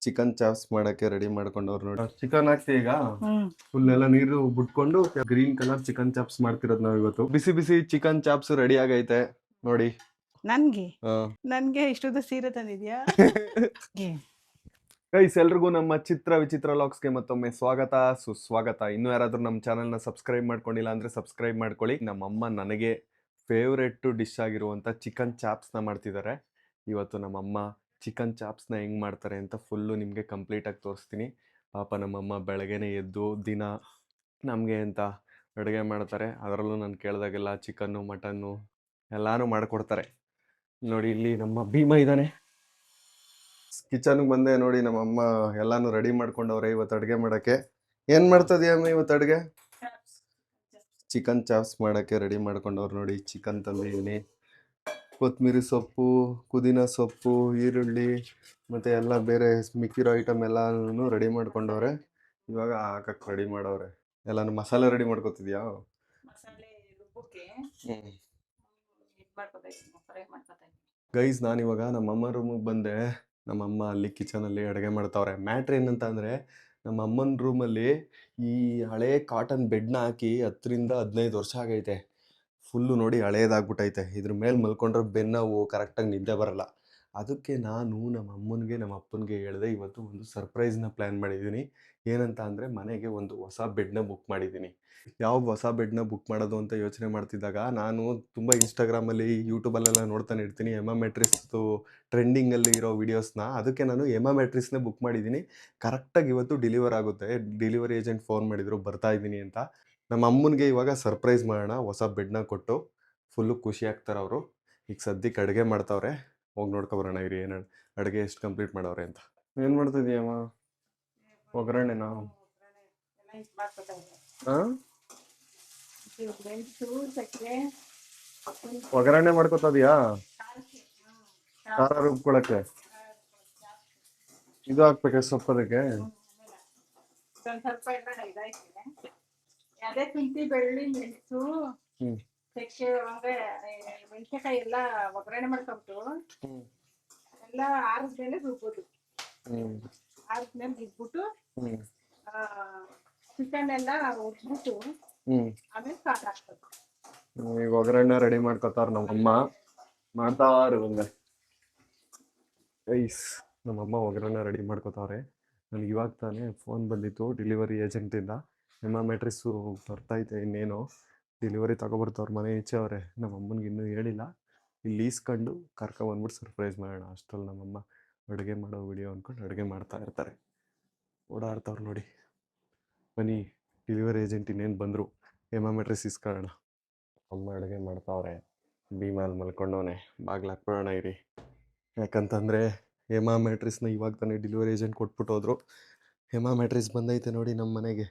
Chicken chops ಮಾಡಕ್ಕೆ ready ಮಾಡ್ಕೊಂಡವ್ರು ನೋಡಿ. Chicken ಹಾಕ್ತಿ ಈಗ ಫುಲ್ ಎಲ್ಲ ನೀರು ಬಿಟ್ಕೊಂಡು ಗ್ರೀನ್ ಕಲರ್ ಚಿಕನ್ ಚಾಪ್ಸ್ ಮಾಡ್ತಿರೋದು ನಾವು ಇವತ್ತು. ಬಿಸಿ ಬಿಸಿ ಚಿಕನ್ ಚಾಪ್ಸ್ ರೆಡಿ ಆಗೈತೆ ನೋಡಿ. ನನ್ಗೆ ಇಷ್ಟೊಂದು ಸೀರೆ ತಂದಿದ್ಯಾ? ಗೈಸ್, ಎಲ್ರಿಗೂ ನಮ್ಮ ಚಿತ್ರ ವಿಚಿತ್ರ ಲಾಗ್ಸ್ಗೆ ಮತ್ತೊಮ್ಮೆ ಸ್ವಾಗತ ಸುಸ್ವಾಗತ. ಇನ್ನು ಯಾರಾದ್ರೂ ನಮ್ಮ ಚಾನಲ್ನ ಸಬ್ಸ್ಕ್ರೈಬ್ ಮಾಡ್ಕೊಂಡಿಲ್ಲ ಅಂದ್ರೆ ಸಬ್ಸ್ಕ್ರೈಬ್ ಮಾಡ್ಕೊಳ್ಳಿ. ನಮ್ಮಮ್ಮ ನನಗೆ ಫೇವ್ರೆಟ್ ಡಿಶ್ ಆಗಿರುವಂಥ ಚಿಕನ್ ಚಾಪ್ಸ್ನ ಮಾಡ್ತಿದ್ದಾರೆ. ಇವತ್ತು ನಮ್ಮಮ್ಮ ಚಿಕನ್ ಚಾಪ್ಸ್ನ ಹೆಂಗೆ ಮಾಡ್ತಾರೆ ಅಂತ ಫುಲ್ಲು ನಿಮಗೆ ಕಂಪ್ಲೀಟಾಗಿ ತೋರಿಸ್ತೀನಿ. ಪಾಪ ನಮ್ಮಮ್ಮ ಬೆಳಗ್ಗೆನೇ ಎದ್ದು ದಿನ ನಮಗೆ ಅಂತ ಅಡುಗೆ ಮಾಡ್ತಾರೆ. ಅದರಲ್ಲೂ ನಾನು ಕೇಳಿದಾಗೆಲ್ಲ ಚಿಕನ್ನು ಮಟನ್ನು ಎಲ್ಲಾನು ಮಾಡಿಕೊಡ್ತಾರೆ. ನೋಡಿ, ಇಲ್ಲಿ ನಮ್ಮ ಭೀಮ ಇದ್ದಾನೆ. ಕಿಚನ್ಗೆ ಬಂದೆ ನೋಡಿ, ನಮ್ಮಮ್ಮ ಎಲ್ಲಾನು ರೆಡಿ ಮಾಡ್ಕೊಂಡವ್ರೆ ಇವತ್ತು ಅಡುಗೆ ಮಾಡೋಕ್ಕೆ. ಏನು ಮಾಡ್ತದೀಯಮ್ಮ ಇವತ್ತು ಅಡುಗೆ? ಚಿಕನ್ ಚಾಪ್ಸ್ ಮಾಡೋಕ್ಕೆ ರೆಡಿ ಮಾಡ್ಕೊಂಡವ್ರು ನೋಡಿ. ಚಿಕನ್ ತಂದಿದ್ದೀನಿ, ಕೊತ್ತಂಬರಿ ಸೊಪ್ಪು, ಪುದೀನ ಸೊಪ್ಪು, ಈರುಳ್ಳಿ ಮತ್ತು ಎಲ್ಲ ಬೇರೆ ಮಿಕ್ಕಿರೋ ಐಟಮ್ ಎಲ್ಲನೂ ರೆಡಿ ಮಾಡ್ಕೊಂಡವ್ರೆ. ಇವಾಗ ಹಾಕಕ್ಕೆ ರೆಡಿ ಮಾಡವ್ರೆ. ಎಲ್ಲಾನು ಮಸಾಲೆ ರೆಡಿ ಮಾಡ್ಕೊತಿದ್ಯಾ? ಗೈಸ್, ನಾನಿವಾಗ ನಮ್ಮಮ್ಮ ರೂಮಿಗೆ ಬಂದೆ. ನಮ್ಮಮ್ಮ ಅಲ್ಲಿ ಕಿಚನಲ್ಲಿ ಅಡುಗೆ ಮಾಡ್ತಾವ್ರೆ. ಮ್ಯಾಟ್ರ್ ಏನಂತ ಅಂದರೆ, ನಮ್ಮ ಅಮ್ಮನ ರೂಮಲ್ಲಿ ಈ ಹಳೆ ಕಾಟನ್ ಬೆಡ್ನ ಹಾಕಿ 10-15 ವರ್ಷ ಆಗೈತೆ. ಫುಲ್ಲು ನೋಡಿ ಹಳೇದಾಗ್ಬಿಟ್ಟೈತೆ. ಇದ್ರ ಮೇಲೆ ಮಲ್ಕೊಂಡ್ರೆ ಬೆನ್ನೋವು, ಕರೆಕ್ಟಾಗಿ ನಿದ್ದೆ ಬರಲ್ಲ. ಅದಕ್ಕೆ ನಾನು ನಮ್ಮ ಅಮ್ಮನಿಗೆ ನಮ್ಮ ಅಪ್ಪನಿಗೆ ಹೇಳಿದೆ, ಇವತ್ತು ಒಂದು ಸರ್ಪ್ರೈಸ್ನ ಪ್ಲ್ಯಾನ್ ಮಾಡಿದ್ದೀನಿ. ಏನಂತ ಅಂದರೆ, ಮನೆಗೆ ಒಂದು ಹೊಸ ಬೆಡ್ನ ಬುಕ್ ಮಾಡಿದ್ದೀನಿ. ಯಾವ ಹೊಸ ಬೆಡ್ನ ಬುಕ್ ಮಾಡೋದು ಅಂತ ಯೋಚನೆ ಮಾಡ್ತಿದ್ದಾಗ ನಾನು ತುಂಬ ಇನ್ಸ್ಟಾಗ್ರಾಮಲ್ಲಿ ಯೂಟ್ಯೂಬಲ್ಲೆಲ್ಲ ನೋಡ್ತಾನೆ ಇರ್ತೀನಿ ಎಮಾ ಮ್ಯಾಟ್ರಿಸ್ದು ಟ್ರೆಂಡಿಂಗಲ್ಲಿ ಇರೋ ವೀಡಿಯೋಸ್ನ. ಅದಕ್ಕೆ ನಾನು ಎಮಾ ಮ್ಯಾಟ್ರಿಸ್ನೇ ಬುಕ್ ಮಾಡಿದ್ದೀನಿ. ಕರೆಕ್ಟಾಗಿ ಇವತ್ತು ಡೆಲಿವರ್ ಆಗುತ್ತೆ. ಡೆಲಿವರಿ ಏಜೆಂಟ್ ಫೋನ್ ಮಾಡಿದರು ಬರ್ತಾ ಇದ್ದೀನಿ ಅಂತ. ನಮ್ಮ ಅಮ್ಮನಿಗೆ ಇವಾಗ ಸರ್ಪ್ರೈಸ್ ಮಾಡೋಣ, ಹೊಸ ಬೆಡ್ನ ಕೊಟ್ಟು. ಫುಲ್ಲು ಖುಷಿ ಆಗ್ತಾರೆ ಅವರು. ಈಗ ಸದ್ಯಕ್ಕೆ ಅಡುಗೆ ಮಾಡ್ತಾವ್ರೆ, ಹೋಗಿ ನೋಡ್ಕೊಬರೋಣ ಇರಿ ಏನು ಅಡುಗೆ ಎಷ್ಟು ಕಂಪ್ಲೀಟ್ ಮಾಡವ್ರೆ ಅಂತ. ಏನು ಮಾಡ್ತಿದ್ದೀಯಮ್ಮ? ಒಗ್ಗರಣೆನಾ? ಹಾಂ, ಒಗ್ಗರಣೆ ಮಾಡ್ಕೊತದ್ಯಾ? ಖಾರ ರುಬ್ಕೊಳಕ್ಕೆ ಇದು ಹಾಕ್ಬೇಕ ಸೊಪ್ಪು? ಅದಕ್ಕೆ ಸ್ವಲ್ಪ ಎಲ್ಲ ಇದಾಯ್ತು. ಅದೇ ಶುಂಠಿ, ಬೆಳ್ಳುಳ್ಳಿ, ಮೆಣಸು, ತೆಕ್ಕೆ, ಮೆಣಸಿನಕಾಯಿ ಎಲ್ಲ ಒಗ್ಗರಣೆ ಮಾಡ್ಕೊಬಿಟ್ಟು ಎಲ್ಲ ಆರಿದ್ಮೇಲೆ ರುಬ್ಬೋದು. ಆರಿದ್ಮೇಲೆ ರುಬ್ಬಿಟ್ಟು ಚಿಕನ್ ಎಲ್ಲ ಉಜ್ಬಿಟ್ಟು ಆಮೇಲೆ ಖಾರ ಹಾಕ್ಬೇಕು. ಈಗ ಒಗ್ಗರಣೆ ರೆಡಿ ಮಾಡ್ಕೊತಾರ ನಮ್ಮಮ್ಮ. ಮಾಡ್ತಾವ್ರೆ ಬಂದೆ ಗೈಸ್. ನಮ್ಮಮ್ಮ ಒಗ್ಗರಣೆ ರೆಡಿ ಮಾಡ್ಕೊತಾವ್ರೆ. ನನಗೆ ಇವಾಗ ತಾನೇ ಫೋನ್ ಬಂದಿತ್ತು ಡೆಲಿವರಿ ಏಜೆಂಟಿಂದ. ಎಮಾ ಮ್ಯಾಟ್ರಿಸ್ಸು ಬರ್ತೈತೆ, ಇನ್ನೇನು ಡೆಲಿವರಿ ತಗೊಬರ್ತಾವ್ರ. ಮನೆ ಈಚೆ ಅವರೇ. ನಮ್ಮಮ್ಮನಿಗೆ ಇನ್ನೂ ಹೇಳಿಲ್ಲ. ಇಲ್ಲಿ ಈಸ್ಕೊಂಡು ಕರ್ಕೊಬಂದ್ಬಿಟ್ಟು ಸರ್ಪ್ರೈಸ್ ಮಾಡೋಣ. ಅಷ್ಟರಲ್ಲಿ ನಮ್ಮಮ್ಮ ಅಡುಗೆ ಮಾಡೋ ವಿಡಿಯೋ ಅಂದ್ಕೊಂಡು ಅಡುಗೆ ಮಾಡ್ತಾ ಇರ್ತಾರೆ. ಓಡಾಡ್ತಾವ್ರು ನೋಡಿ. ಬನ್ನಿ, ಡೆಲಿವರಿ ಏಜೆಂಟ್ ಇನ್ನೇನು ಬಂದರು, ಎಮಾ ಮ್ಯಾಟ್ರಿಸ್ ಇಸ್ಕೊಳ್ಳೋಣ. ಅಮ್ಮ ಅಡುಗೆ ಮಾಡ್ತಾವ್ರೆ. ಭೀಮಲ್ಲಿ ಮಲ್ಕೊಂಡವನೆ. ಬಾಗಿಲು ಹಾಕ್ಬಿಡೋಣ ಇರಿ. ಯಾಕಂತಂದರೆ ಎಮಾ ಮ್ಯಾಟ್ರಿಸ್ನ ಇವಾಗ ತಾನೇ ಡೆಲಿವರಿ ಏಜೆಂಟ್ ಕೊಟ್ಬಿಟ್ಟು ಹೋದರು. ಎಮಾ ಮ್ಯಾಟ್ರಿಸ್ ಬಂದೈತೆ ನೋಡಿ ನಮ್ಮ ಮನೆಗೆ.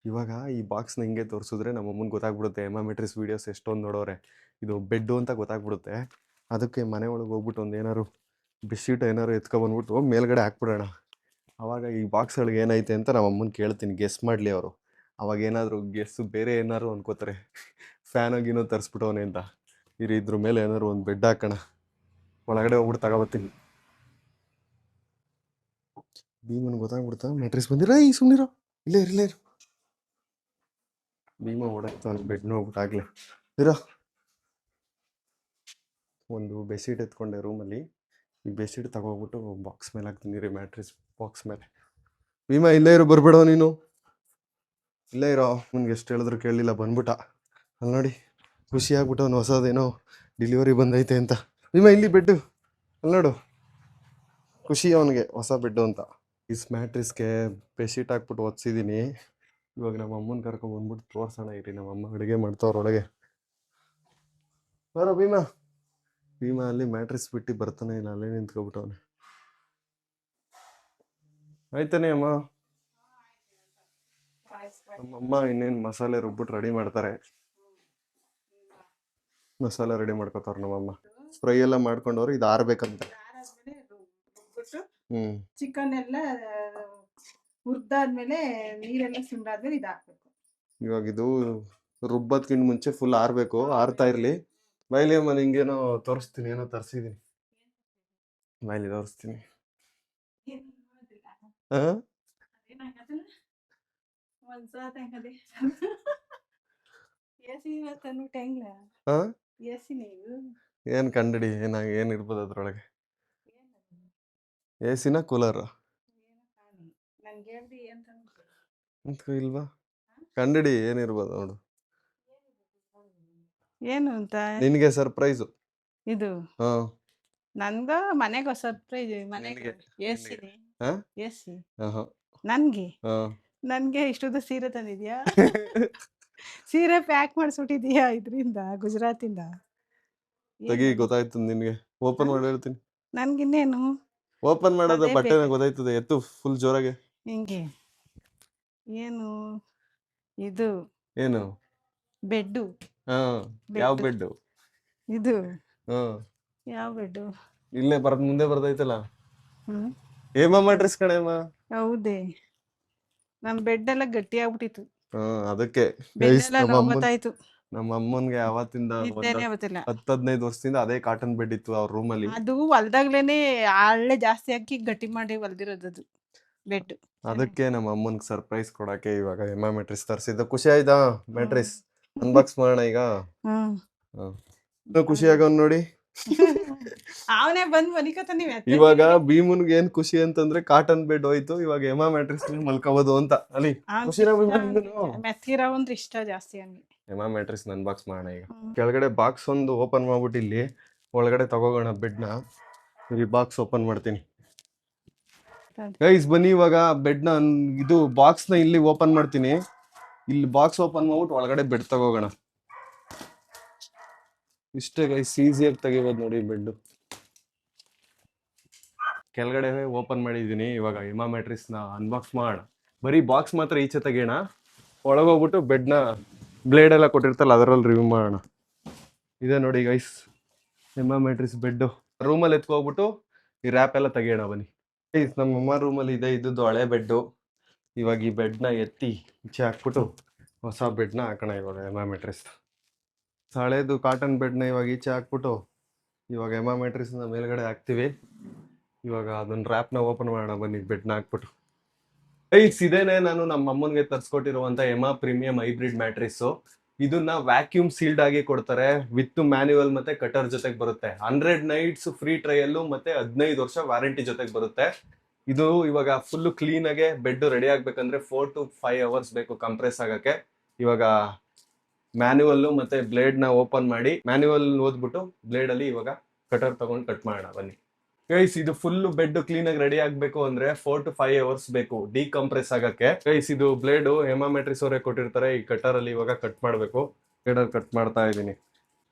ಇವಾಗ ಈ ಬಾಕ್ಸ್ನ ಹಿಂಗೆ ತೋರಿಸಿದ್ರೆ ನಮ್ಮ ಅಮ್ಮನಿಗೆ ಗೊತ್ತಾಗ್ಬಿಡುತ್ತೆ ಎಮಾ ಮ್ಯಾಟ್ರಿಸ್ ವೀಡಿಯೋಸ್ ಎಷ್ಟೊಂದು ನೋಡೋರೆ. ಇದು ಬೆಡ್ಡು ಅಂತ ಗೊತ್ತಾಗ್ಬಿಡುತ್ತೆ. ಅದಕ್ಕೆ ಮನೆ ಒಳಗೆ ಹೋಗ್ಬಿಟ್ಟು ಒಂದು ಏನಾದ್ರು ಬೆಡ್ಶೀಟ್ ಏನಾದ್ರು ಎತ್ಕೊಬಂದ್ಬಿಟ್ಟು ಮೇಲ್ಗಡೆ ಹಾಕ್ಬಿಡೋಣ. ಆವಾಗ ಈ ಬಾಕ್ಸ್ ಒಳಗೆ ಏನೈತೆ ಅಂತ ನಮ್ಮ ಅಮ್ಮನ ಕೇಳ್ತೀನಿ, ಗೆಸ್ ಮಾಡಲಿ ಅವರು. ಅವಾಗ ಏನಾದರೂ ಗೆಸ್ಸು ಬೇರೆ ಏನಾದ್ರು ಅನ್ಕೋತಾರೆ, ಫ್ಯಾನಾಗಿನೋ ತರಿಸ್ಬಿಟ್ಟವನೆ ಅಂತ. ಇದ್ರ ಮೇಲೆ ಏನಾದ್ರು ಒಂದು ಬೆಡ್ ಹಾಕೋಣ. ಒಳಗಡೆ ಹೋಗ್ಬಿಟ್ಟು ತಗೊಬತ್ತೀನಿ. ಭೀಮನ್ ಗೊತ್ತಾಗ್ಬಿಡ್ತಾ ಮ್ಯಾಟ್ರಿಸ್ ಬಂದಿರ. ಈ ಸುಮ್ಮನಿರೋ, ಇಲ್ಲೇ ಇರಲೇ ಇರು. ಭೀಮ ಓಡಾಕ್ತಾನೆ ಬೆಡ್ನ ಹೋಗ್ಬಿಟ್ಟು ಆಗ್ಲೇ ಇರೋ. ಒಂದು ಬೆಡ್ಶೀಟ್ ಎತ್ಕೊಂಡೆ ರೂಮಲ್ಲಿ. ಈ ಬೆಡ್ಶೀಟ್ ತಗೋಗ್ಬಿಟ್ಟು ಬಾಕ್ಸ್ ಮೇಲೆ ಹಾಕ್ತೀನಿ ರೀ, ಮ್ಯಾಟ್ರಿಸ್ ಬಾಕ್ಸ್ ಮೇಲೆ. ಭೀಮ ಇಲ್ಲೇ ಇರು, ಬರ್ಬೇಡ ನೀನು, ಇಲ್ಲೇ ಇರೋ. ನಿಮ್ಗೆ ಎಷ್ಟು ಹೇಳಿದ್ರು ಕೇಳಲಿಲ್ಲ, ಬಂದ್ಬಿಟ್ಟ. ಅಲ್ಲಿ ನೋಡಿ, ಖುಷಿ ಆಗ್ಬಿಟ್ಟು ಅವ್ನು ಹೊಸದೇನೋ ಡೆಲಿವರಿ ಬಂದೈತೆ ಅಂತ. ಭೀಮ ಇಲ್ಲಿ ಬೆಡ್ಡು, ಅಲ್ಲಿ ನೋಡು, ಖುಷಿ ಅವನಿಗೆ ಹೊಸ ಬೆಡ್ಡು ಅಂತ. ಇಸ್ ಮ್ಯಾಟ್ರಿಸ್ಗೆ ಬೆಡ್ಶೀಟ್ ಹಾಕ್ಬಿಟ್ಟು ಒದಿಸಿದ್ದೀನಿ. ಇವಾಗ ನಮ್ಮ ಅಮ್ಮನ ಕರ್ಕೊಂಡ್ಬಂದ್ಬಿಟ್ಟು ತೋರ್ಸೋಣ ಇರಿ. ನಮ್ಮಮ್ಮ ಅಡುಗೆ ಮಾಡ್ತಾವ್ರೊಳಗೆ. ಬರೋ ಭೀಮ. ಭೀಮ ಅಲ್ಲಿ ಮ್ಯಾಟ್ರಿಸ್ ಬಿಟ್ಟು ಬರ್ತಾನೆ ಇಲ್ಲ, ಅಲ್ಲೇ ನಿಂತ್ಕೊಬಿಟ್ಟವನೆ. ಆಯ್ತಾನೆ ಅಮ್ಮ? ನಮ್ಮಮ್ಮ ಇನ್ನೇನು ಮಸಾಲೆ ರುಬ್ಬಿಟ್ಟು ರೆಡಿ ಮಾಡ್ತಾರೆ. ಮಸಾಲೆ ರೆಡಿ ಮಾಡ್ಕೊತಾರ ನಮ್ಮಮ್ಮ. ಫ್ರೈ ಎಲ್ಲ ಮಾಡ್ಕೊಂಡವ್ರು. ಇದು ಆರ್ಬೇಕಂತ. ಚಿಕನ್ ಎಲ್ಲ ಹುರ್ದಾದ್ಮೇಲೆ ನೀರೆಲ್ಲ ಸುಂಡಾದ್ಮೇಲೆ ಇದು ಹಾಕ್ಬೇಕು. ಇವಾಗ ಇದು ರುಬ್ಬದ್ಕಿಂತ ಮುಂಚೆ ಫುಲ್ ಆರ್ಬೇಕು. ಆರ್ತಾ ಇರ್ಲಿ. ಬೈಲಿ ಅಮ್ಮ, ನಿಂಗೇನೋ ತೋರಿಸ್ತೀನಿ, ಏನೋ ತರಿಸಿದ್ದೀನಿ. ಬೈಲಿ ತೋರಿಸ್ತೀನಿ. ಹಾ ಏನಾಗತ್ತಲ್ಲ ಒಂದ್ಸಲ ತಂಗದೆ ಎಸಿ ಇವತ್ತು ಟೈಮ್ಲ ಹಾ ಎಸಿ ನೀವು ಏನ್ ಕಂಡಡಿ ಏನ್ ಇರ್ಬೋದು ಅದ್ರೊಳಗೆ? ಎಸಿನ ಕೂಲರ್ ನಂಗೆ ಹೇಳ್ದಿ ಅಂತ ಇಲ್ವಾ? ಕಂಡಡಿ ಏನಿರ್ಬೋದು ನೋಡು. ಏನು ಅಂತ ನಿನ್ಗೆ ಸರ್ಪ್ರೈಸು. ಇದು ಹಾ ನನ್ಗ ಮನೆಗ ಸರ್ಪ್ರೈಸ್ ಮನೆಗೆ ನಿನ್ಗೆ ಎಸಿ ಹಾ ಎಸಿ ಹಾ ನನ್ಗೆ ಹಾ ನನ್ಗೆ ಇಷ್ಟೊಂದು ಸೀರೆ ತಂದಿದ್ಯಾ? ಸೀರೆ ಪ್ಯಾಕ್ ಮಾಡಿಸ್ಬಿಟ್ಟಿದ್ಯಾ ಇದ್ರಿಂದ ಗುಜರಾತಿಂದ? ತೆಗಿ ಗೊತ್ತಾಯ್ತು ನಿನ್ಗೆ. ಓಪನ್ ಮಾಡಿ ಹೇಳ್ತೀನಿ. ನನ್ಗಿನ್ನೇನು ಓಪನ್ ಮಾಡೋದು ಅದೇ ಬಟ್ಟೆನ ಬೇಕು. ಗೊತ್ತಾಯ್ತದೆ. ಎತ್ತು ಫುಲ್ ಜೋರಾಗೆ. ಹಿಂಗೆ ಏನು ಇದು ಏನು? ಬೆಡ್ಡು ಹಾ ಯಾವ ಬೆಡ್ಡು? ಇದು ಹಾ ಯಾವ ಬೆಡ್ಡು? ಇಲ್ಲೇ ಮುಂದೆ ಬರ್ದೈತಲ್ಲ. ಹ್ಮ್ ಹೇಮಾ ಮ್ಯಾಟ್ರಿಸ್ ಕಣೇಮ್ಮ. ಹೌದೇ ನಮ್ ಬೆಡ್ ಎಲ್ಲ ಗಟ್ಟಿ ಆಗ್ಬಿಟ್ಟಿತ್ತು. ಹಾ ಅದಕ್ಕೆ ಬೆನ್ನೆಲ್ಲ ನೋವು ಗೊತ್ತಾಯ್ತು. ನಮ್ಮ ಅಮ್ಮನ್ಗೆ ಅವತ್ತಿಂದ ನಿದ್ದೆನೆ ಅವತ್ತಿಲ್ಲ. 10-15 ವರ್ಷದಿಂದ ಅದೇ ಕಾಟನ್ ಬೆಡ್ ಇತ್ತು ಅವ್ರ ರೂಮಲ್ಲಿ. ಅದು ಹೊಲ್ದಾಗ್ಲೇನೆ ಹಳ್ಳೆ ಜಾಸ್ತಿ ಹಾಕಿ ಗಟ್ಟಿ ಮಾಡಿ ಹೊಲ್ದಿರೋದದು ಬೆಡ್. ಅದಕ್ಕೆ ನಮ್ಮ ಅಮ್ಮನ್ಗೆ ಸರ್ಪ್ರೈಸ್ ಕೊಡಕ್ಕೆ ಇವಾಗ ಹೇಮಾ ಮ್ಯಾಟ್ರಿಸ್ ತರಿಸಿದ್ದು. ಖುಷಿ ಆಯ್ತಾ ಮ್ಯಾಟ್ರಿಸ್ ಅನ್ಬಾಕ್ಸ್ ಮಾಡೋಣ ಈಗ? ಹ್ಮ್ ಖುಷಿ ಆಗವ್ ನೋಡಿ. ಅವನೇ ಬಂದ್ ಮನಿಕತಾನೆ ಇವಾಗ ಭೀಮನ್ಗೆ ಏನ್ ಖುಷಿ ಅಂತಂದ್ರೆ ಕಾಟನ್ ಬೆಡ್ ಹೋಯ್ತು, ಇವಾಗ ಹೇಮಾ ಮ್ಯಾಟ್ರಿಸ್ ಮಲ್ಕೋಬಹುದು ಅಂತ. ಅಲ್ಲಿ ಖುಷಿನ ಮೆತ್ತಿರೋ ಅಂದ್ರೆ ಇಷ್ಟ ಜಾಸ್ತಿ ಹಂಗೆ. ಹೇಮಾ ಮ್ಯಾಟ್ರಿಸ್ ಅನ್ಬಾಕ್ಸ್ ಮಾಡೋಣ ಈಗ. ಕೆಳಗಡೆ ಬಾಕ್ಸ್ ಒಂದು ಓಪನ್ ಮಾಡ್ಬಿಟ್ಟು ಇಲ್ಲಿ ಒಳಗಡೆ ತಗೋಗೋಣ ಬೆಡ್ನ. ಈ ಬಾಕ್ಸ್ ಓಪನ್ ಮಾಡ್ತೀನಿ ಗೈಸ್. ಬನ್ನಿ ಇವಾಗ ಬೆಡ್ನ ಇದು ಬಾಕ್ಸ್ನ ಇಲ್ಲಿ ಓಪನ್ ಮಾಡ್ತೀನಿ. ಇಲ್ಲಿ ಬಾಕ್ಸ್ ಓಪನ್ ಮಾಡ್ಬಿಟ್ಟು ಒಳಗಡೆ ಬೆಡ್ ತಗೋಗೋಣ. ಇಷ್ಟೇ ಗೈಸ್, ಈಸಿಯಾಗಿ ತೆಗಿಬೋದು ನೋಡಿ ಬೆಡ್. ಕೆಳಗಡೆ ಓಪನ್ ಮಾಡಿದೀನಿ. ಇವಾಗ ಹೇಮಾ ಮ್ಯಾಟ್ರಿಸ್ ನ ಅನ್ಬಾಕ್ಸ್ ಮಾಡೋಣ. ಬರೀ ಬಾಕ್ಸ್ ಮಾತ್ರ ಈಚೆ ತೆಗಿಯೋಣ. ಒಳಗೋಗ್ಬಿಟ್ಟು ಬೆಡ್ನ ಬ್ಲೇಡ್ ಎಲ್ಲ ಕೊಟ್ಟಿರ್ತಲ್ಲ ಅದರಲ್ಲಿ ರಿವ್ಯೂ ಮಾಡೋಣ. ಇದೆ ನೋಡಿ ಗೈಸ್ ಹೇಮಾ ಮ್ಯಾಟ್ರಿಸ್ ಬೆಡ್. ರೂಮಲ್ಲಿ ಎತ್ಕೋಗ್ಬಿಟ್ಟು ಈ ರ್ಯಾಪ್ ಎಲ್ಲ ತೆಗಿಯೋಣ ಬನ್ನಿ. ಗೈಸ್ ನಮ್ಮ ಅಮ್ಮ ರೂಮಲ್ಲಿ ಇದೆ ಇದ್ದದ್ದು ಹಳೆ ಬೆಡ್ಡು. ಇವಾಗ ಈ ಬೆಡ್ನ ಎತ್ತಿ ಈಚೆ ಹಾಕ್ಬಿಟ್ಟು ಹೊಸ ಬೆಡ್ನ ಹಾಕೋಣ. ಇವಾಗ ಹೇಮಾ ಮ್ಯಾಟ್ರಿಸ್ ಹಳೇದು ಕಾಟನ್ ಬೆಡ್ನ ಇವಾಗ ಈಚೆ ಹಾಕ್ಬಿಟ್ಟು ಇವಾಗ ಹೇಮಾ ಮ್ಯಾಟ್ರಿಸ್ನ ಮೇಲ್ಗಡೆ ಹಾಕ್ತಿವಿ. ಇವಾಗ ಅದನ್ನ ರ್ಯಾಪ್ನ ಓಪನ್ ಮಾಡೋಣ ಬನ್ನಿ ಬೆಡ್ನ ಹಾಕ್ಬಿಟ್ಟು. ಗೈಸ್ ಇದೇನೆ ನಾನು ನಮ್ಮ ಅಮ್ಮನ್ಗೆ ತರ್ಸ್ಕೊಟ್ಟಿರುವಂತ ಹೇಮಾ ಪ್ರೀಮಿಯಂ ಹೈಬ್ರಿಡ್ ಮ್ಯಾಟ್ರಿಸ್. ಇದನ್ನ ವ್ಯಾಕ್ಯೂಮ್ ಸೀಲ್ಡ್ ಆಗಿ ಕೊಡ್ತಾರೆ ವಿತ್ ಮ್ಯಾನ್ಯುವಲ್ ಮತ್ತೆ ಕಟರ್ ಜೊತೆಗೆ ಬರುತ್ತೆ. 100 ನೈಟ್ಸ್ ಫ್ರೀ ಟ್ರಯಲ್ ಮತ್ತೆ 15 ವರ್ಷ ವಾರಂಟಿ ಜೊತೆಗೆ ಬರುತ್ತೆ. ಇದು ಇವಾಗ ಫುಲ್ ಕ್ಲೀನ್ ಆಗಿ ಬೆಡ್ ರೆಡಿ ಆಗ್ಬೇಕಂದ್ರೆ 4 to 5 ಅವರ್ಸ್ ಬೇಕು ಕಂಪ್ರೆಸ್ ಆಗಕ್ಕೆ. ಇವಾಗ ಮ್ಯಾನ್ಯುವಲ್ ಮತ್ತೆ ಬ್ಲೇಡ್ ನ ಓಪನ್ ಮಾಡಿ ಮ್ಯಾನ್ಯುವಲ್ ಓದ್ಬಿಟ್ಟು ಬ್ಲೇಡ್ ಅಲ್ಲಿ ಇವಾಗ ಕಟರ್ ತಗೊಂಡು ಕಟ್ ಮಾಡೋಣ ಬನ್ನಿ. ಗೈಸ್ ಇದು ಫುಲ್ ಬೆಡ್ ಕ್ಲೀನ್ ಆಗಿ ರೆಡಿ ಆಗ್ಬೇಕು ಅಂದ್ರೆ 4 to 5 ಅವರ್ಸ್ ಬೇಕು ಡಿಕಂಪ್ರೆಸ್ ಆಗಕ್ಕೆ. ಗೈಸ್ ಇದು ಬ್ಲೇಡ್ ಹೇಮಾ ಮ್ಯಾಟ್ರಿಸ್ ಅವರೇ ಕೊಟ್ಟಿರ್ತಾರೆ. ಈ ಕಟರ್ ಅಲ್ಲಿ ಇವಾಗ ಕಟ್ ಮಾಡ್ಬೇಕು. ಬ್ಲೇಡ್ ಕಟ್ ಮಾಡ್ತಾ ಇದ್ದೀನಿ.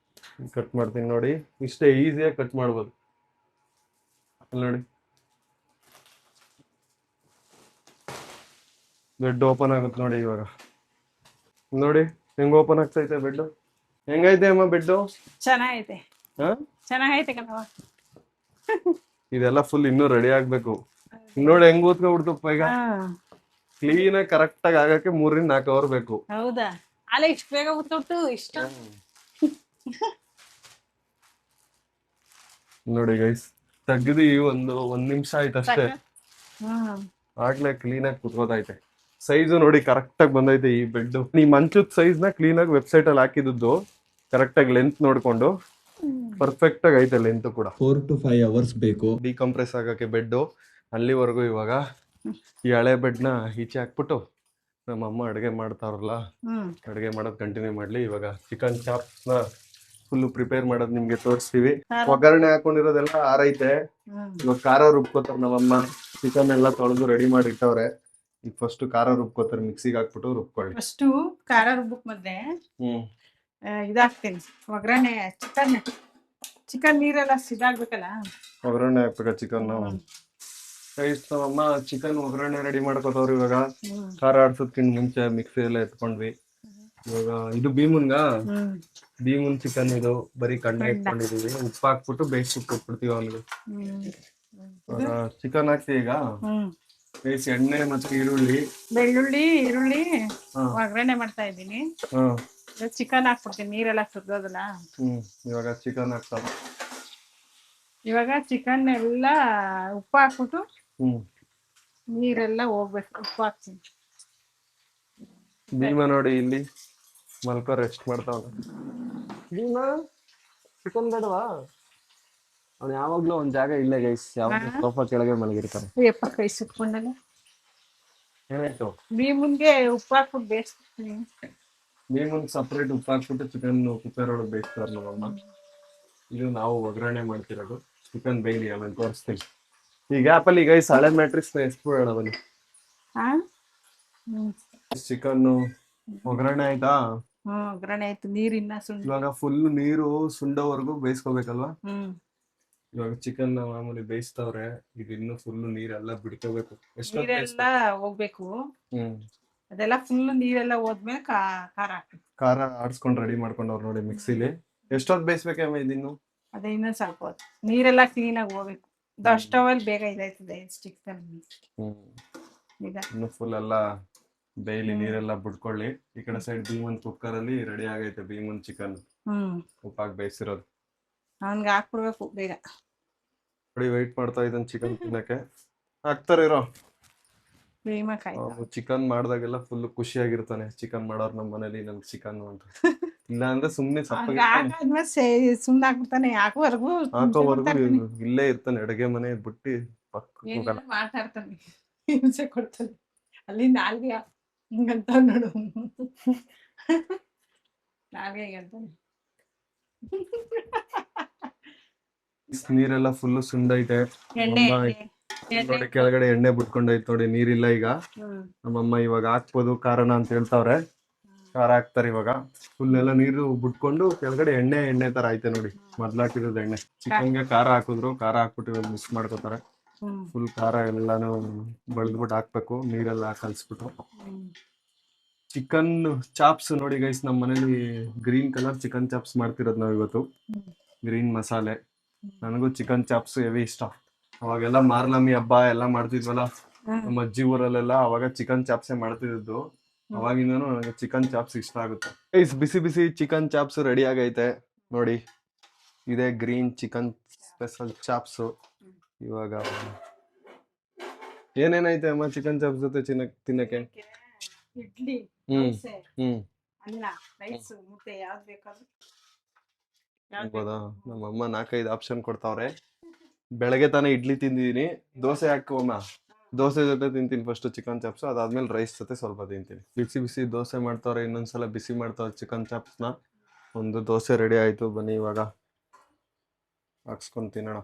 ಕಟ್ ಮಾಡ್ತೀನಿ ನೋಡಿ. ಇಷ್ಟೇ ಈಸಿಯಾಗಿ ಕಟ್ ಮಾಡ್ಬೋದು ನೋಡಿ. ಬೆಡ್ ಓಪನ್ ಆಗುತ್ತೆ ನೋಡಿ. ಇವಾಗ ನೋಡಿ ಹೆಂಗ್ ಓಪನ್ ಆಗ್ತೈತೆ ಬೆಡ್. ಹೆಂಗೈತೆ ಅಮ್ಮ ಬೆಡ್? ಚೆನ್ನಾಗೈತೆ ಚೆನ್ನಾಗೈತೆ ಕಣವ. ಇದೆಲ್ಲ ಫುಲ್ ಇನ್ನೂ ರೆಡಿ ಆಗ್ಬೇಕು. ನೋಡಿ ಹೆಂಗ್ ಓದ್ಕೊಬಿಡ್ತಪ್ಪ. ಈಗ ಕ್ಲೀನ್ ಆಗಿ ಕರೆಕ್ಟ್ ಆಗಿ ಆಗಕ್ಕೆ 3-4 ಅವರ್ ಬೇಕು. ಹೌದಾ? ಅಲ್ಲ ಇಷ್ಟು ಬೇಗ ಉತ್ಕೊಟ್ಟು ಇಷ್ಟ ನೋಡಿ ಗೈಸ್ ತೆಗ್ದು ಒಂದ್ ನಿಮಿಷ ಆಯ್ತು ಅಷ್ಟೇ. ಆಗ್ಲೇ ಕ್ಲೀನ್ ಆಗಿ ಕುತ್ಕೋತೈತೆ. ಸೈಜು ನೋಡಿ ಕರೆಕ್ಟ್ ಆಗಿ ಬಂದೈತೆ ಈ ಬೆಡ್. ಈ ಮಂಚದ ಸೈಜ್ ನ ಕ್ಲೀನ್ ಆಗಿ ವೆಬ್ಸೈಟ್ ಅಲ್ಲಿ ಹಾಕಿದ್ದು ಕರೆಕ್ಟ್ ಆಗಿ ಲೆಂತ್ ನೋಡ್ಕೊಂಡು ಪರ್ಫೆಕ್ಟ್ ಆಗಿ ಐತೆ ಲೆಂತ್ ಕೂಡ. 4 to 5 ಅವರ್ಸ್ ಬೇಕು ಡಿಕಂಪ್ರೆಸ್ ಆಗಕ್ಕೆ ಬೆಡ್. ಅಲ್ಲಿವರೆಗೂ ಇವಾಗ ಈ ಹಳೆ ಬೆಡ್ ನ ಈಚೆ ಹಾಕ್ಬಿಟ್ಟು ನಮ್ಮ ಅಮ್ಮ ಅಡುಗೆ ಮಾಡ್ತಾರಲ್ಲ ಅಡುಗೆ ಮಾಡೋದು ಕಂಟಿನ್ಯೂ ಮಾಡ್ಲಿ. ಇವಾಗ ಚಿಕನ್ ಚಾಪ್ಸ್ ನ ಫುಲ್ ಪ್ರಿಪೇರ್ ಮಾಡೋದು ನಿಮ್ಗೆ ತೋರಿಸ್ತೀವಿ. ಒಗ್ಗರಣೆ ಹಾಕೊಂಡಿರೋದೆಲ್ಲ ಆರೈತೆ. ಇವಾಗ ಖಾರ ರುಬ್ಕೋತಾರೆ ನಮ್ಮಮ್ಮ. ಚಿಕನ್ ಎಲ್ಲ ತೊಳೆದು ರೆಡಿ ಮಾಡಿ ಇಟ್ಟವ್ರೆ. ಈಗ ಫಸ್ಟ್ ಖಾರ ರುಬ್ಕೋತಾರೆ. ಮಿಕ್ಸಿಗೆ ಹಾಕ್ಬಿಟ್ಟು ರುಬ್ಕೊಳ್ಳಿ. ಫಸ್ಟ್ ಖಾರ ರುಬ್ಬಕ್ ಮೊದ್ಲೇ ಇದಾಕ್ತೀನಿ ಒಗ್ಗರಣೆ. ಚಿಕನ್ ನೀರೆಲ್ಲ ಸಿದಾಗ್ಬೇಕಲ್ಲ. ಒಗ್ಗರಣೆ ಹಾಕ್ಬೇಕ ಚಿಕನ್. ನಮ್ಮಮ್ಮ ಚಿಕನ್ ಒಗ್ಗರಣೆ ರೆಡಿ ಮಾಡ್ಕೋತವ್ರು. ಇವಾಗ ಖಾರ ಆಡ್ಸೋದ್ಕಿಂತ ಮುಂಚೆ ಮಿಕ್ಸಿ ಎಲ್ಲ ಎತ್ಕೊಂಡ್ವಿ. ಇವಾಗ ಇದು ಭೀಮುನ್ ಚಿಕನ್. ಇದು ಬರೀ ಕಣ್ಣೆ ಇಟ್ಕೊಂಡಿದೀವಿ. ಉಪ್ಪು ಹಾಕ್ಬಿಟ್ಟು ಬೇಯಿಸ್ಬಿಟ್ಟು ಕೊಟ್ಬಿಡ್ತೀವಿ ಅವ್ನಿಗೆ. ಇವಾಗ ಚಿಕನ್ ಹಾಕ್ತೀವಿ. ಈಗ ಬೇಯಿಸಿ ಎಣ್ಣೆ ಮತ್ತೆ ಬೆಳ್ಳುಳ್ಳಿ ಈರುಳ್ಳಿ ಒಗ್ಗರಣೆ ಮಾಡ್ತಾ ಇದ್ದೀನಿ. ಚಿಕನ್ ಹಾಕ್ಬಿಡ್ತೀನಿ. ನೀರೆಲ್ಲ ಸುರಿದೋದಲ್ಲ. ಇವಾಗ ಚಿಕನ್ ಹಾಕ್ತಾವ. ಇವಾಗ ಚಿಕನ್ ಎಲ್ಲ ಉಪ್ಪು ಹಾಕ್ಬಿಟ್ಟು ನೀರೆಲ್ಲ ಹೋಗ್ಬೇಕು, ಉಪ್ಪು ಹಾಕ್ತೀನಿ. ಭೀಮಾ ನೋಡಿ ಇಲ್ಲಿ ಮಲ್ಕೋ ರೆಸ್ಟ್ ಮಾಡ್ತಾವ. ಭೀಮಾ ಚಿಕನ್ ಬೇಡವಾ? ಅವ್ನು ಯಾವಾಗ್ಲೂ ಒಂದ್ ಜಾಗ ಇಲ್ಲೇ ಗೈಸ್, ಯಾವಾಗ್ಲೂ ಸೋಫಾ ಕೆಳಗೆ ಮಲಗಿರ್ತಾನೆ. ಯಪ್ಪ ಕೈ ಸುಟ್ಕೊಂಡಲ್ಲ. ಏನಾಯ್ತು? ಭೀಮನ್ಗೆ ಉಪ್ಪು ಹಾಕ್ಬಿಟ್ಟು ಬೇಯಿಸ್ತೀನಿ. ಭೀಮನ್ ಸಪ್ರೇಟ್ ಉಪ್ಪು ಹಾಕ್ಬಿಟ್ಟು ಚಿಕನ್ ಕುಕ್ಕರ್ ಒಳಗೆ ಬೇಯಿಸ್ತಾರೆ ನಮ್ಮಮ್ಮ. ಇದು ನಾವು ಒಗ್ಗರಣೆ ಮಾಡ್ತಿರೋದು. ಚಿಕನ್ ಬೇಯ್ಲಿ ಆಮೇಲೆ ತೋರಿಸ್ತೀನಿ. ಈ ಗ್ಯಾಪಲ್ಲಿ ಗೈಸ್ ಹಳೆ ಮ್ಯಾಟ್ರಿಕ್ಸ್ ನ ಎಸ್ಬಿಡೋಣ ಬನ್ನಿ. ಚಿಕನ್ ಒಗ್ಗರಣೆ ಆಯ್ತಾ? ಒಗ್ಗರಣೆ ಆಯ್ತು, ನೀರಿನ್ನ ಸುಂಡ. ಇವಾಗ ಫುಲ್ ನೀರು ಸುಂಡೋವರೆಗೂ ಬೇಯಿಸ್ಕೋಬೇಕಲ್ವಾ? ಹ್ಮ್. ಇವಾಗ ಚಿಕನ್ ಮಾಮೂಲಿ ಬೇಯಿಸ್ತವ್ರೆ, ಇದು ಇನ್ನು ಫುಲ್ ನೀರೆಲ್ಲ ಬಿಡ್ಕೋಬೇಕು. ನೀರೆಲ್ಲ ಹೋಗ್ಬೇಕು. ಹ್ಮ್. ಅದೆಲ್ಲ ಫುಲ್ ನೀರೆಲ್ಲ ಹೋದ್ಮೇಲೆ ಖಾರ ಹಾಕ್ಬೇಕು. ಖಾರ ಆಡ್ಸ್ಕೊಂಡ್ ರೆಡಿ ಮಾಡ್ಕೊಂಡವ್ರು ನೋಡಿ ಮಿಕ್ಸಿಲಿ. ಎಷ್ಟೊತ್ತು ಬೇಯಿಸ್ಬೇಕಮ್ಮ ಇದಿನ್ನು? ಅದೇ ಇನ್ನೊಂದ್ ಸ್ವಲ್ಪ ಹೊತ್ತು ನೀರೆಲ್ಲ ಕ್ಲೀನ್ ಆಗಿ ಹೋಗ್ಬೇಕು. ದಷ್ಟವಲ್ಲಿ ಬೇಗ ಇದಾಯ್ತದೆ ಸ್ಟಿಕ್ ಈಗ. ಇನ್ನು ಫುಲ್ ಎಲ್ಲ ಬೇಯ್ಲಿ, ನೀರೆಲ್ಲ ಬಿಡ್ಕೊಳ್ಳಿ. ಈ ಕಡೆ ಸೈಡ್ ಭೀಮನ್ ಕುಕ್ಕರ್ ಅಲ್ಲಿ ರೆಡಿ ಆಗೈತೆ ಭೀಮನ್ ಚಿಕನ್ ಉಪ್ಪಾಗಿ ಬೇಯಿಸಿರೋದು. ಅವನ್ಗೆ ಹಾಕ್ಬಿಡ್ಬೇಕು ಬೇಗ. ನೋಡಿ ವೆಯ್ಟ್ ಮಾಡ್ತಾ ಇದ್ದಾನೆ ಚಿಕನ್ ತಿನ್ನಕ್ಕೆ. ಹಾಕ್ತಾರಿರೋ ಚಿಕನ್ ಮಾಡ್ದಾಗೆಲ್ಲ ಫುಲ್ ಖುಷಿಯಾಗಿರ್ತಾನೆ. ಚಿಕನ್ ಮಾಡೋರು ನಮ್ಮ ಮನೇಲಿ ನಮ್ಗೆ ಚಿಕನ್ ಅಂತ. ಇಲ್ಲ ಅಂದ್ರೆ ಸುಮ್ನೆ ಸುಮ್ನೆ ಹಾಕ್ಬಿಡ್ತಾನೆ. ಹಾಕೋವರೆಗೂ ಇಲ್ಲೇ ಇರ್ತಾನೆ, ಅಡುಗೆ ಮನೆ ಬಿಟ್ಟು ಪಕ್ಕ ಹೋಗಲ್ಲ. ಮಾತಾಡ್ತಾನೆ, ಹಿಂಸೆ ಕೊಡ್ತಾನೆ. ಅಲ್ಲಿ ನಾಲ್ಗೆ ಹಿಂಗಂತ ನೋಡು, ನಾಲ್ಗೆ ಹಿಂಗಂತಾನೆ. ನೀರೆಲ್ಲ ಫುಲ್ ಸುಂಡೈತೆ. ನೋಡಿ ಕೆಳಗಡೆ ಎಣ್ಣೆ ಬಿಟ್ಕೊಂಡೈತೆ ನೋಡಿ, ನೀರಿಲ್ಲ ಈಗ. ನಮ್ಮಮ್ಮ ಇವಾಗ ಹಾಕ್ಬೋದು ಕಾರಣ ಅಂತ ಹೇಳ್ತಾವ್ರೆ. ಖಾರ ಹಾಕ್ತಾರೆ ಇವಾಗ. ಫುಲ್ ಎಲ್ಲ ನೀರು ಬಿಟ್ಕೊಂಡು ಕೆಳಗಡೆ ಎಣ್ಣೆ ತರ ಐತೆ ನೋಡಿ, ಮೊದ್ಲಾಕಿರೋದು ಎಣ್ಣೆ. ಚಿಕನ್ಗೆ ಖಾರ ಹಾಕಿದ್ರು, ಖಾರ ಹಾಕ್ಬಿಟ್ಟು ಇವಾಗ ಮಿಕ್ಸ್ ಮಾಡ್ಕೋತಾರೆ. ಫುಲ್ ಖಾರ ಎಲ್ಲಾನು ಬಳ್ದ್ಬಿಟ್ಟು ಹಾಕ್ಬೇಕು, ನೀರೆಲ್ಲ ಕಲ್ಸ್ಬಿಟ್ಟು. ಚಿಕನ್ ಚಾಪ್ಸ್ ನೋಡಿ ಗೈಸ್, ನಮ್ಮ ಮನೇಲಿ ಗ್ರೀನ್ ಕಲರ್ ಚಿಕನ್ ಚಾಪ್ಸ್ ಮಾಡ್ತಿರೋದು ನಾವ್ ಇವತ್ತು. ಗ್ರೀನ್ ಮಸಾಲೆ. ನನಗೂ ಚಿಕನ್ ಚಾಪ್ಸ್ ಹೆವಿ ಇಷ್ಟ. ಅವಾಗೆಲ್ಲ ಮಾರ್ನಮಿ ಹಬ್ಬ ಎಲ್ಲ ಮಾಡ್ತಿದ್ವಲ್ಲ ನಮ್ಮ ಅಜ್ಜಿ ಊರಲ್ಲೆಲ್ಲ, ಅವಾಗ ಚಿಕನ್ ಚಾಪ್ಸೇ ಮಾಡ್ತಿದ್ದು. ಅವಾಗಿಂದನು ನನಗೆ ಚಿಕನ್ ಚಾಪ್ಸ್ ಇಷ್ಟ ಆಗುತ್ತೆ. ಬಿಸಿ ಬಿಸಿ ಚಿಕನ್ ಚಾಪ್ಸ್ ರೆಡಿ ಆಗೈತೆ ನೋಡಿ. ಇದೇ ಗ್ರೀನ್ ಚಿಕನ್ ಸ್ಪೆಷಲ್ ಚಾಪ್ಸ್. ಇವಾಗ ಏನೇನೈತೆ ಅಮ್ಮ ಚಿಕನ್ ಚಾಪ್ಸ್ ಜೊತೆ ತಿನ್ನಕ್ಕೆ? ಇಡ್ಲಿ, ಅನ್ನ, ರೈಸ್, ಮುದ್ದೆ ಯಾವ್ದು ಬೇಕಾದ್ರೂ. ನಮ್ಮಮ್ಮ 4-5 ಆಪ್ಷನ್ ಕೊಡ್ತಾವ್ರೆ. ಬೆಳಗ್ಗೆ ತಾನೇ ಇಡ್ಲಿ ತಿಂದಿದೀನಿ, ದೋಸೆ ಹಾಕೋಮ್ಮ, ದೋಸೆ ಜೊತೆ ತಿಂತೀನಿ ಫಸ್ಟ್ ಚಿಕನ್ ಚಾಪ್ಸ್, ಅದಾದ್ಮೇಲೆ ರೈಸ್ ಜೊತೆ ಸ್ವಲ್ಪ ತಿಂತೀನಿ. ಬಿಸಿ ಬಿಸಿ ದೋಸೆ ಮಾಡ್ತಾವ್ರೆ, ಇನ್ನೊಂದ್ಸಲ ಬಿಸಿ ಮಾಡ್ತಾವ್ರೆ ಚಿಕನ್ ಚಾಪ್ಸ್ನ. ಒಂದು ದೋಸೆ ರೆಡಿ ಆಯ್ತು, ಬನ್ನಿ ಇವಾಗ ಹಾಕ್ಸ್ಕೊಂಡು ತಿನ್ನೋಣ.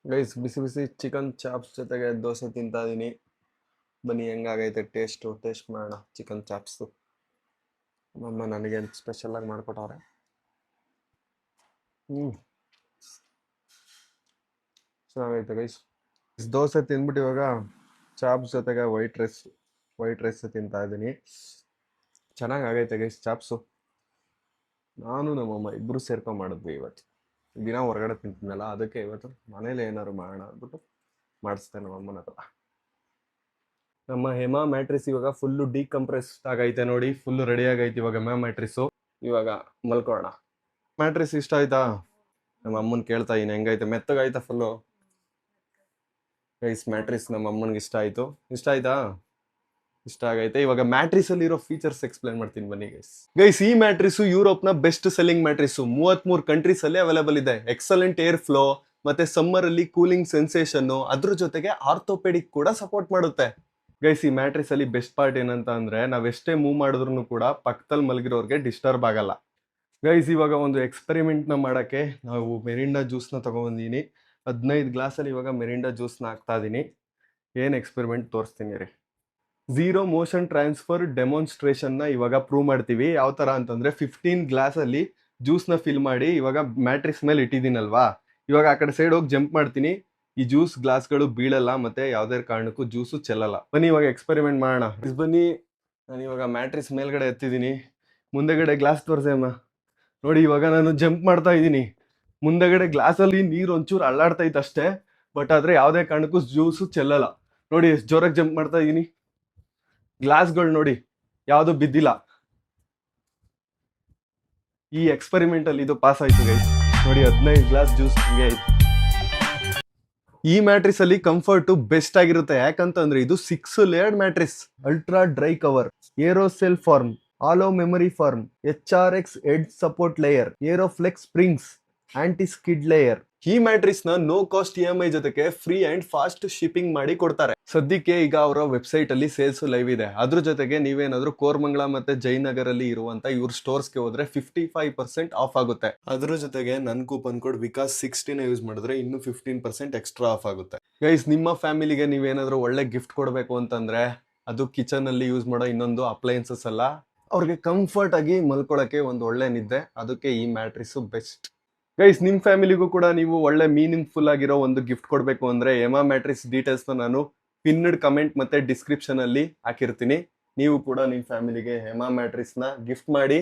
ಗೈಸ್ ಬಿಸಿ ಬಿಸಿ ಚಿಕನ್ ಚಾಪ್ಸ್ ಜೊತೆಗೆ ದೋಸೆ ತಿಂತಾ ಇದೀನಿ. ಬನ್ನಿ ಹೆಂಗಾಗೈತೆ ಟೇಸ್ಟ್ ಮಾಡೋಣ ಚಿಕನ್ ಚಾಪ್ಸು. ಅಮ್ಮ ನನಗೆ ಸ್ಪೆಷಲ್ ಆಗಿ ಮಾಡ್ಕೊಟ್ಟವ್ರೆ. ಚೆನ್ನಾಗೈತೆ ಗೈಸ್. ದೋಸೆ ತಿಂದ್ಬಿಟ್ಟು ಇವಾಗ ಚಾಪ್ಸ್ ಜೊತೆಗೆ ವೈಟ್ ರೈಸ್ ತಿಂತಾ ಇದ್ದೀನಿ. ಚೆನ್ನಾಗೈತೆ ಗೈಸ್ ಚಾಪ್ಸು. ನಾನು ನಮ್ಮಮ್ಮ ಇಬ್ರು ಸೇರ್ಕೊಂಡು ಮಾಡಿದ್ವಿ ಇವತ್ತು. ದಿನ ಹೊರಗಡೆ ತಿಂತೀನಲ್ಲ, ಅದಕ್ಕೆ ಇವತ್ತು ಮನೇಲಿ ಏನಾದ್ರು ಮಾಡೋಣ ಅಂದ್ಬಿಟ್ಟು ಮಾಡಿಸ್ತೇನೆ ನಮ್ಮಮ್ಮನ ಹತ್ರ. ನಮ್ಮ ಹೇಮಾ ಮ್ಯಾಟ್ರಿಸ್ ಇವಾಗ ಫುಲ್ಲು ಡಿಕಂಪ್ರೆಸ್ ಆಗೈತೆ ನೋಡಿ, ಫುಲ್ ರೆಡಿ ಆಗೈತೆ ಇವಾಗ ಹೇಮಾ ಮ್ಯಾಟ್ರಿಸು. ಇವಾಗ ಮಲ್ಕೊಳ್ಳೋಣ. ಮ್ಯಾಟ್ರಿಸ್ ಇಷ್ಟ ಆಯ್ತಾ? ನಮ್ಮ ಅಮ್ಮನ್ ಕೇಳ್ತಾ ಇದ್ದೀನಿ ಹೆಂಗೈತೆ, ಮೆತ್ತಗಾಯ್ತಾ ಫುಲ್ಲು? ಗೈಸ್ ಮ್ಯಾಟ್ರಿಸ್ ನಮ್ಮ ಅಮ್ಮನಿಗೆ ಇಷ್ಟ ಆಯ್ತು. ಇಷ್ಟ ಆಯ್ತಾ? ಇಷ್ಟ ಆಗೈತೆ. ಇವಾಗ ಮ್ಯಾಟ್ರಿಸ್ ಅಲ್ಲಿ ಇರೋ ಫೀಚರ್ಸ್ ಎಕ್ಸ್ಪ್ಲೈನ್ ಮಾಡ್ತೀನಿ ಬನ್ನಿ ಗೈಸ್. ಈ ಮ್ಯಾಟ್ರಿಸ್ ಯುರೋಪ್ ನ ಬೆಸ್ಟ್ ಸೆಲ್ಲಿಂಗ್ ಮ್ಯಾಟ್ರಿಸ್. 33 ಕಂಟ್ರೀಸ್ ಅಲ್ಲಿ ಅವೈಲೇಬಲ್ ಇದೆ. ಎಕ್ಸಲೆಂಟ್ ಏರ್ ಫ್ಲೋ, ಮತ್ತೆ ಸಮ್ಮರ್ ಅಲ್ಲಿ ಕೂಲಿಂಗ್ ಸೆನ್ಸೇಷನ್, ಅದ್ರ ಜೊತೆಗೆ ಆರ್ಥೋಪೆಡಿಕ್ ಕೂಡ ಸಪೋರ್ಟ್ ಮಾಡುತ್ತೆ. ಗೈಸ್ ಈ ಮ್ಯಾಟ್ರಿಸ್ ಅಲ್ಲಿ ಬೆಸ್ಟ್ ಪಾರ್ಟ್ ಏನಂತ ಅಂದ್ರೆ, ನಾವ್ ಎಷ್ಟೇ ಮೂವ್ ಮಾಡಿದ್ರು ಕೂಡ ಪಕ್ಕದಲ್ಲಿ ಮಲಗಿರೋರ್ಗೆ ಡಿಸ್ಟರ್ಬ್ ಆಗಲ್ಲ. ಗೈಸ್ ಇವಾಗ ಒಂದು ಎಕ್ಸ್ಪೆರಿಮೆಂಟ್ ನ ಮಾಡಕ್ಕೆ ನಾವು ಮೆರಿಂಡಾ ಜ್ಯೂಸ್ ನ ತಗೊಂಡ್ಬಂದಿನಿ. 15 ಗ್ಲಾಸಲ್ಲಿ ಇವಾಗ ಮೆರಿಂಡಾ ಜ್ಯೂಸ್ ನ ಹಾಕ್ತಾ ಇದೀನಿ. ಏನ್ ಎಕ್ಸ್ಪೆರಿಮೆಂಟ್ ತೋರಿಸ್ತೀನಿ ರೀ. 0 ಮೋಷನ್ ಟ್ರಾನ್ಸ್ಫರ್ ಡೆಮಾನ್ಸ್ಟ್ರೇಷನ್ ನ ಇವಾಗ ಪ್ರೂವ್ ಮಾಡ್ತೀವಿ. ಯಾವ ತರ ಅಂತಂದ್ರೆ, 15 ಗ್ಲಾಸ್ ಅಲ್ಲಿ ಜ್ಯೂಸ್ ನ ಫಿಲ್ ಮಾಡಿ ಇವಾಗ ಮ್ಯಾಟ್ರಿಕ್ಸ್ ಮೇಲೆ ಇಟ್ಟಿದ್ದೀನಲ್ವಾ, ಇವಾಗ ಆ ಕಡೆ ಸೈಡ್ ಹೋಗಿ ಜಂಪ್ ಮಾಡ್ತೀನಿ. ಈ ಜ್ಯೂಸ್ ಗ್ಲಾಸ್ಗಳು ಬೀಳಲ್ಲ, ಮತ್ತೆ ಯಾವ್ದೇ ಕಾರಣಕ್ಕೂ ಜ್ಯೂಸು ಚೆಲ್ಲಲ್ಲ. ಬನ್ನಿ ಇವಾಗ ಎಕ್ಸ್ಪೆರಿಮೆಂಟ್ ಮಾಡೋಣ. ಬನ್ನಿ, ನಾನು ಇವಾಗ ಮ್ಯಾಟ್ರಿಕ್ಸ್ ಮೇಲ್ಗಡೆ ಎತ್ತಿದ್ದೀನಿ. ಮುಂದೆಗಡೆ ಗ್ಲಾಸ್ ತೋರಿಸೆ ಅಮ್ಮ. ನೋಡಿ ಇವಾಗ ನಾನು ಜಂಪ್ ಮಾಡ್ತಾ ಇದ್ದೀನಿ. ಮುಂದೆಗಡೆ ಗ್ಲಾಸಲ್ಲಿ ನೀರು ಒಂಚೂರು ಅಲ್ಲಾಡ್ತೈತೆ ಅಷ್ಟೇ, ಬಟ್ ಆದ್ರೆ ಯಾವುದೇ ಕಾರಣಕ್ಕೂ ಜ್ಯೂಸು ಚೆಲ್ಲಲ್ಲ. ನೋಡಿ ಎಷ್ಟು ಜೋರಾಗಿ ಜಂಪ್ ಮಾಡ್ತಾ ಇದ್ದೀನಿ. ಗ್ಲಾಸ್ಗಳು ನೋಡಿ ಯಾವುದು ಬಿದ್ದಿಲ್ಲ. ಈ ಎಕ್ಸ್ಪೆರಿಮೆಂಟ್ ಅಲ್ಲಿ ಇದು ಪಾಸ್ ಆಯ್ತು ಗೈಸ್. ನೋಡಿ 15 ಗ್ಲಾಸ್ ಜ್ಯೂಸ್ ಹಿಂಗೆ ಆಯ್ತು. ಈ ಮ್ಯಾಟ್ರಿಸ್ ಅಲ್ಲಿ ಕಂಫರ್ಟ್ ಬೆಸ್ಟ್ ಆಗಿರುತ್ತೆ. ಯಾಕಂತಂದ್ರೆ ಇದು 6 layered mattress, ultra dry cover, aerocell foam, aloe memory foam, HRX edge support layer, aeroflex springs, anti skid layer. ಈ ಮ್ಯಾಟ್ರಿಸ್ ನ ನೋ ಕಾಸ್ಟ್ EMI ಜೊತೆಗೆ ಫ್ರೀ ಅಂಡ್ ಫಾಸ್ಟ್ ಶಿಪ್ಪಿಂಗ್ ಮಾಡಿ ಕೊಡ್ತಾರೆ. ಸದ್ಯಕ್ಕೆ ಈಗ ಅವರ ವೆಬ್ಸೈಟ್ ಅಲ್ಲಿ ಸೇಲ್ಸ್ ಲೈವ್ ಇದೆ. ಅದ್ರ ಜೊತೆಗೆ ನೀವೇನಾದ್ರೂ ಕೋರ್ಮಂಗ್ಲಾ ಮತ್ತೆ ಜಯನಗರ್ ಅಲ್ಲಿ ಇರುವಂತ ಇವ್ರ ಸ್ಟೋರ್ಸ್ ಗೆ ಹೋದ್ರೆ 55% ಆಫ್ ಆಗುತ್ತೆ. ಅದ್ರ ಜೊತೆಗೆ ನನ್ ಕೂಪನ್ ಕೋಡ್ ವಿಕಾಸ್ 16 ಯೂಸ್ ಮಾಡಿದ್ರೆ ಇನ್ನು 15% ಎಕ್ಸ್ಟ್ರಾ ಆಫ್ ಆಗುತ್ತೆ. ಗೈಸ್, ನಿಮ್ಮ ಫ್ಯಾಮಿಲಿಗೆ ನೀವೇನಾದ್ರೂ ಒಳ್ಳೆ ಗಿಫ್ಟ್ ಕೊಡ್ಬೇಕು ಅಂತಂದ್ರೆ ಅದು ಕಿಚನ್ ಅಲ್ಲಿ ಯೂಸ್ ಮಾಡೋ ಇನ್ನೊಂದು ಅಪ್ಲಯನ್ಸಸ್ ಅಲ್ಲ, ಅವ್ರಿಗೆ ಕಂಫರ್ಟ್ ಆಗಿ ಮಲ್ಕೊಳಕ್ಕೆ ಒಂದು ಒಳ್ಳೆ ನಿದ್ದೆ. ಅದಕ್ಕೆ ಈ ಮ್ಯಾಟ್ರಿಸ್ ಬೆಸ್ಟ್. ಗೈಸ್, ನಿಮ್ ಫ್ಯಾಮಿಲಿಗೂ ಕೂಡ ನೀವು ಒಳ್ಳೆ ಮೀನಿಂಗ್ಫುಲ್ ಆಗಿರೋ ಒಂದು ಗಿಫ್ಟ್ ಕೊಡ್ಬೇಕು ಅಂದ್ರೆ ಎಮಾ ಮ್ಯಾಟ್ರಿಸ್ ಡೀಟೇಲ್ಸ್ ನಾನು ಪಿನ್ಡ್ ಕಮೆಂಟ್ ಮತ್ತೆ ಡಿಸ್ಕ್ರಿಪ್ಷನ್ ಅಲ್ಲಿ ಹಾಕಿರ್ತೀನಿ. ನೀವು ಕೂಡ ನಿಮ್ ಫ್ಯಾಮಿಲಿಗೆ ಎಮಾ ಮ್ಯಾಟ್ರಿಸ್ ನ ಗಿಫ್ಟ್ ಮಾಡಿ.